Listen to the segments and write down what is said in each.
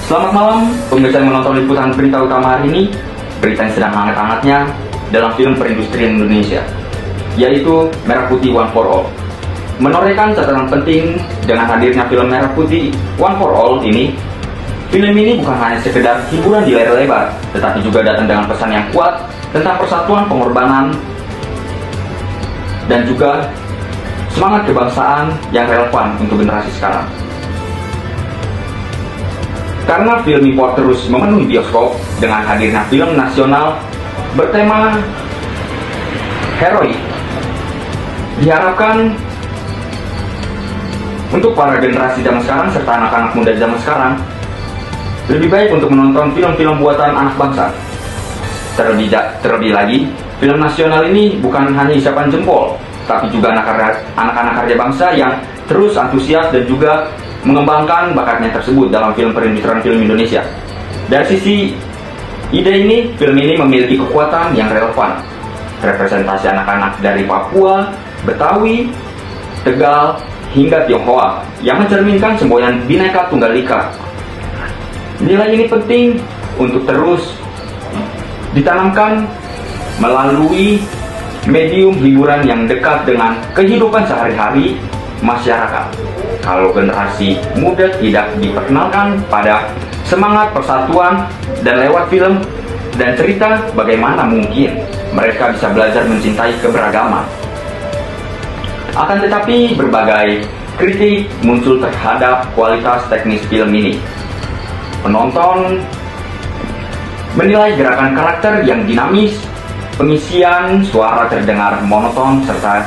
Selamat malam, pemirsa yang menonton liputan berita utama hari ini. Berita yang sedang hangat-hangatnya dalam film perindustrian Indonesia, yaitu Merah Putih One for All. Menorehkan catatan penting dengan hadirnya film Merah Putih One for All ini, film ini bukan hanya sekedar hiburan di layar lebar, tetapi juga datang dengan pesan yang kuat tentang persatuan, pengorbanan, dan juga semangat kebangsaan yang relevan untuk generasi sekarang. Karena film impor terus memenuhi bioskop dengan hadirnya film nasional bertema heroik, diharapkan untuk para generasi zaman sekarang serta anak-anak muda zaman sekarang lebih baik untuk menonton film-film buatan anak bangsa. Terlebih lagi, film nasional ini bukan hanya isapan jempol, tapi juga anak-anak karya bangsa yang terus antusias dan juga mengembangkan bakatnya tersebut dalam film perindustrian film Indonesia. Dari sisi ide ini, film ini memiliki kekuatan yang relevan. Representasi anak-anak dari Papua, Betawi, Tegal, hingga Tionghoa yang mencerminkan semboyan Bhinneka Tunggal Ika. Nilai ini penting untuk terus ditanamkan melalui medium hiburan yang dekat dengan kehidupan sehari-hari masyarakat. Kalau generasi muda tidak diperkenalkan pada semangat persatuan dan lewat film dan cerita, bagaimana mungkin mereka bisa belajar mencintai keberagaman? Akan tetapi berbagai kritik muncul terhadap kualitas teknis film ini. Penonton menilai gerakan karakter yang dinamis, pengisian suara terdengar monoton, serta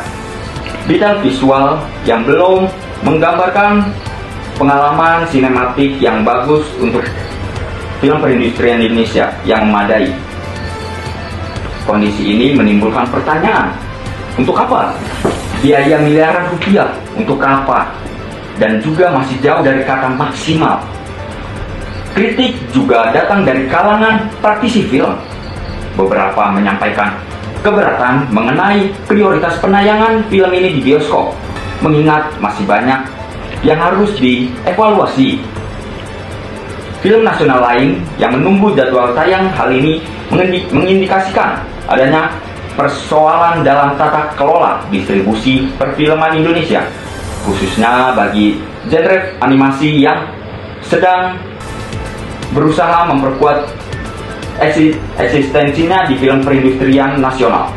detail visual yang belum menggambarkan pengalaman sinematik yang bagus untuk film perindustrian Indonesia yang memadai. Kondisi ini menimbulkan pertanyaan, untuk apa biaya miliaran rupiah, untuk apa? Dan juga masih jauh dari kata maksimal. Kritik juga datang dari kalangan praktisi film. Beberapa menyampaikan keberatan mengenai prioritas penayangan film ini di bioskop, mengingat masih banyak yang harus dievaluasi. Film nasional lain yang menunggu jadwal tayang hal ini mengindikasikan adanya persoalan dalam tata kelola distribusi perfilman Indonesia, khususnya bagi genre animasi yang sedang berusaha memperkuat eksistensinya di film perindustrian nasional.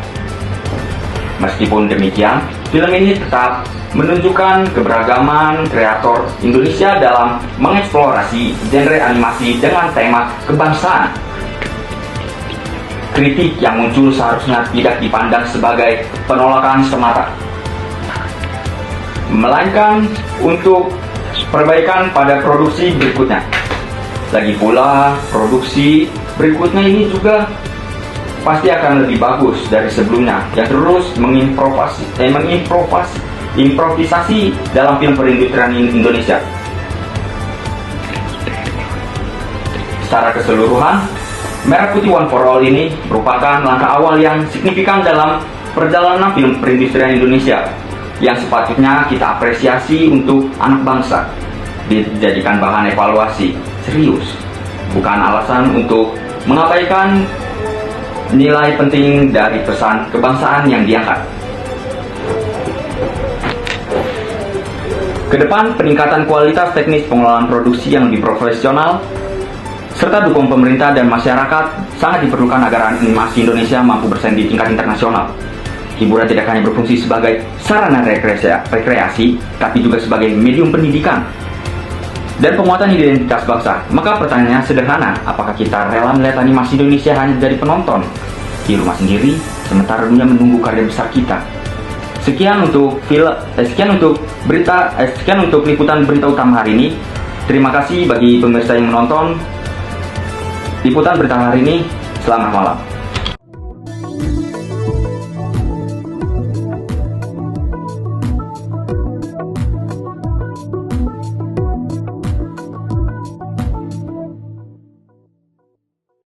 Meskipun demikian, film ini tetap menunjukkan keberagaman kreator Indonesia dalam mengeksplorasi genre animasi dengan tema kebangsaan. Kritik yang muncul seharusnya tidak dipandang sebagai penolakan semata, melainkan untuk perbaikan pada produksi berikutnya. Lagi pula, produksi berikutnya ini juga pasti akan lebih bagus dari sebelumnya, yang terus improvisasi dalam film perindustrian Indonesia. Secara keseluruhan, Merah Putih One for All ini merupakan langkah awal yang signifikan dalam perjalanan film perindustrian Indonesia yang sepatutnya kita apresiasi untuk anak bangsa, dijadikan bahan evaluasi serius, bukan alasan untuk mengabaikan nilai penting dari pesan kebangsaan yang diangkat. Kedepan, peningkatan kualitas teknis pengelolaan produksi yang lebih profesional serta dukung pemerintah dan masyarakat sangat diperlukan agar animasi Indonesia mampu bersaing di tingkat internasional. Hiburan tidak hanya berfungsi sebagai sarana rekreasi, tapi juga sebagai medium pendidikan dan penguatan identitas bangsa. Maka pertanyaannya sederhana, apakah kita rela melihat animasi Indonesia hanya dari penonton di rumah sendiri, sementara dunia menunggu karya besar kita? Sekian untuk liputan berita utama hari ini. Terima kasih bagi pemirsa yang menonton liputan berita hari ini. Selamat malam.